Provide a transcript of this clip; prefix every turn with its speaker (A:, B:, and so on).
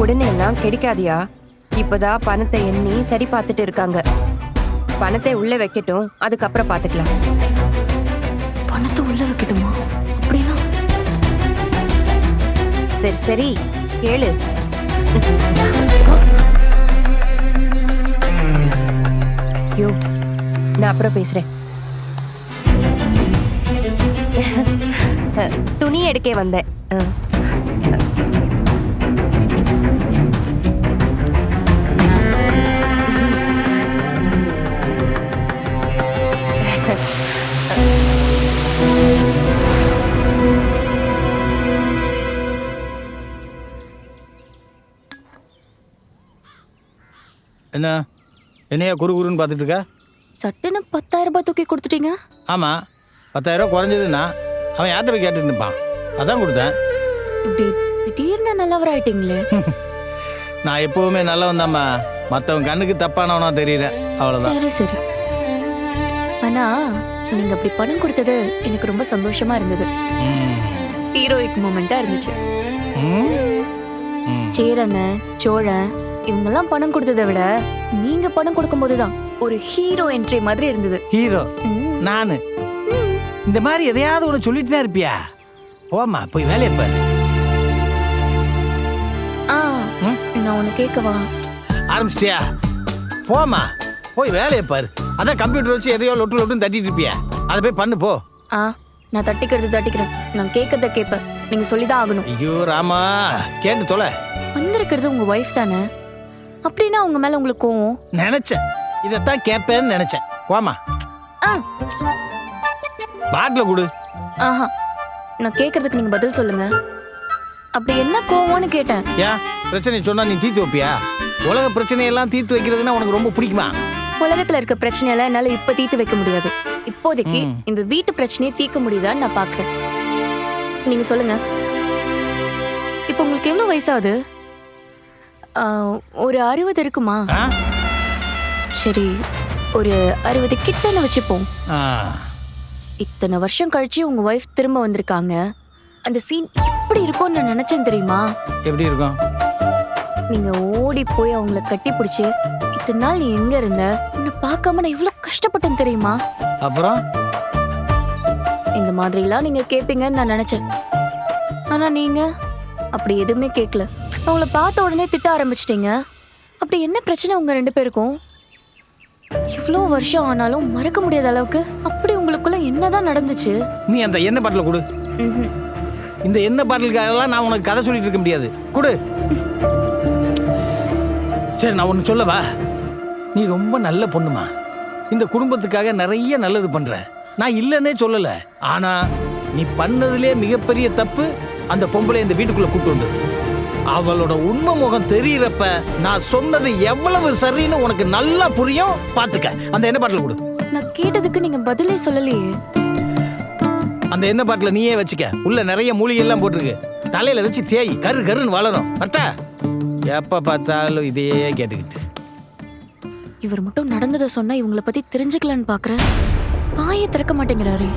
A: உடனே எல்லாம் கிடைக்காதியா. இப்பதான் பணத்தை எண்ணி சரி பார்த்துட்டு இருக்காங்க. பணத்தை உள்ள வைக்கட்டும், அதுக்கப்புறம் பாத்துக்கலாம்.
B: பணத்தை உள்ள வைக்கட்டுமா? அப்படின்னா
A: சரி சரி கேளு. யோ, நான் அப்புறம் பேசுறேன். துணி எடுக்க வந்தேன்.
C: என்ன என்னையா குறுகுறுன்னு பார்த்துட்டு இருக்க?
B: சட்டுன்னு 10,000 ரூபாய் தூக்கி கொடுத்துட்டீங்க.
C: ஆமாம், 10,000 ரூபா குறைஞ்சதுன்னா அவன் யார்கிட்ட போய் கேட்டுட்டு இருப்பான், அதான் கொடுத்தேன்.
B: இப்படி திடீர்னு நல்லவராயிட்டீங்களே.
C: நான் எப்போவுமே நல்லவன் தாம்மா, மற்றவன் கண்ணுக்கு தப்பானவனா தெரியறேன், அவ்வளோதான்.
B: சரி சரி. ஆனா நீங்க அப்படி பணம் கொடுத்தது எனக்கு ரொம்ப சந்தோஷமா இருந்தது. ஹீரோயிக் மூமெண்டா இருந்துச்சு. சேரன், சோழன் இவங்கெல்லாம் பணம் கொடுத்ததை விட நீங்க பணம் கொடுக்கும் போதுதான் ஒரு ஹீரோ என்ட்ரி மாதிரி இருந்தது.
C: ஹீரோ நானு? இந்த மாதிரி எதையாவது ஒன்று சொல்லிட்டு தான் இருப்பியா? போமா, போய் வேலையை பாரு.
B: நான் உன்னை கேட்கவா?
C: ஆரம்பிச்சிட்டியா? போமா, போய் வேலையை பாரு. அதான் கம்ப்யூட்டர் வச்சு எதையோ லொட்டு லொட்டுன்னு தட்டிட்டு இருப்பியா, அதை போய் பண்ணு போ.
B: நான் தட்டிக்கிறேன். நான் கேட்கறத கேட்பேன், நீங்க சொல்லிதான் ஆகணும்.
C: ஐயோ ராமா, கேட்டு தொலை.
B: வந்திருக்கிறது உங்க ஒய்ஃப் தானே, அப்படின்னா உங்க மேல உங்களுக்கு கோவம்?
C: நினைச்சேன், இதைத்தான் கேட்பேன்னு நினைச்சேன். போமா, பாட்டில் கொடு.
B: ஆஹா, நான் கேட்கறதுக்கு நீங்க பதில் சொல்லுங்க. அப்படி என்ன கோவம்னு கேட்டேன்.
C: ஏன் பிரச்சனை சொன்னா நீ தீர்த்து வைப்பியா? உலக பிரச்சனையெல்லாம் தீர்த்து வைக்கிறதுனா உனக்கு ரொம்ப பிடிக்குமா?
B: உலகத்துல இருக்க பிரச்சனையெல்லாம் என்னால இப்ப தீர்த்து வைக்க முடியாது. இப்போதைக்கு இந்த வீட்டு பிரச்சனையை தீர்க்க முடியுதான்னு நான் பாக்குறேன். நீங்க சொல்லுங்க, இப்ப உங்களுக்கு எவ்வளவு வயசாகுது? ஒரு 60 இருக்குமா? சரி, ஒரு 60 கிட்டன்னு வச்சுப்போம். இத்தனை வருஷம் கழிச்சு உங்க ஒய்ஃப் திரும்ப வந்திருக்காங்க. அந்த சீன் எப்படி இருக்கும்னு நான் நினைச்சேன் தெரியுமா?
C: எப்படி இருக்கும்?
B: நீங்க ஓடி போய் அவங்கள கட்டி பிடிச்சு, இத்தனை நாள் நீ எங்க இருந்த, உன்னை பார்க்காம நான் இவ்வளவு கஷ்டப்பட்டேன் தெரியுமா?
C: அப்புறம்
B: இந்த மாதிரி எல்லாம் நீங்க கேட்பீங்கன்னு நான் நினைச்சேன். ஆனா நீங்க அப்படி எதுவுமே கேட்கல. அவங்கள பார்த்த உடனே திட்ட ஆரம்பிச்சிட்டீங்க. அப்படி என்ன பிரச்சனை உங்க 2 பேருக்கும்? இவ்வளோ வருஷம் ஆனாலும் மறக்க முடியாத அளவுக்கு அப்படி உங்களுக்குள்ள என்னதான் நடந்துச்சு?
C: நீ அந்த எண்ணெய் பாட்டில் கொடு. இந்த எண்ணெய் பாட்டிலுக்காகலாம் நான் உனக்கு கதை சொல்லிட்டு இருக்க முடியாது. கொடு. சரி, நான் ஒன்று சொல்லவா? நீ ரொம்ப நல்ல பொண்ணுமா, இந்த குடும்பத்துக்காக நிறைய நல்லது பண்ற, நான் இல்லைன்னே சொல்லல. ஆனா நீ பண்ணதுலே மிகப்பெரிய தப்பு அந்த பொம்பளை இந்த வீட்டுக்குள்ள கூட்டு வந்தது. அவளோட உண்மை முகம் தெரியறப்ப நான் சொன்னது எவ்வளவு சரின்னு உனக்கு நல்லா புரியும். பாத்துக்க, அந்த எண்ணெய் பாட்டில் கொடு.
B: நான் கேட்டதுக்கு நீங்க பதிலே சொல்லலையே.
C: அந்த எண்ணெய் பாட்டில் நீயே வச்சுக்க, உள்ள நிறைய மூலிகை எல்லாம் போட்டிருக்கு. தலையில வச்சு தேய், கரு கருன்னு வளரும். பத்தா எப்ப பார்த்தாலும் இதையே கேட்டுக்கிட்டு.
B: இவர் மட்டும் நடந்ததை சொன்னா இவங்கள பத்தி தெரிஞ்சுக்கலான்னு பாக்குறேன். வாயை திறக்க மாட்டேங்கிறாரு.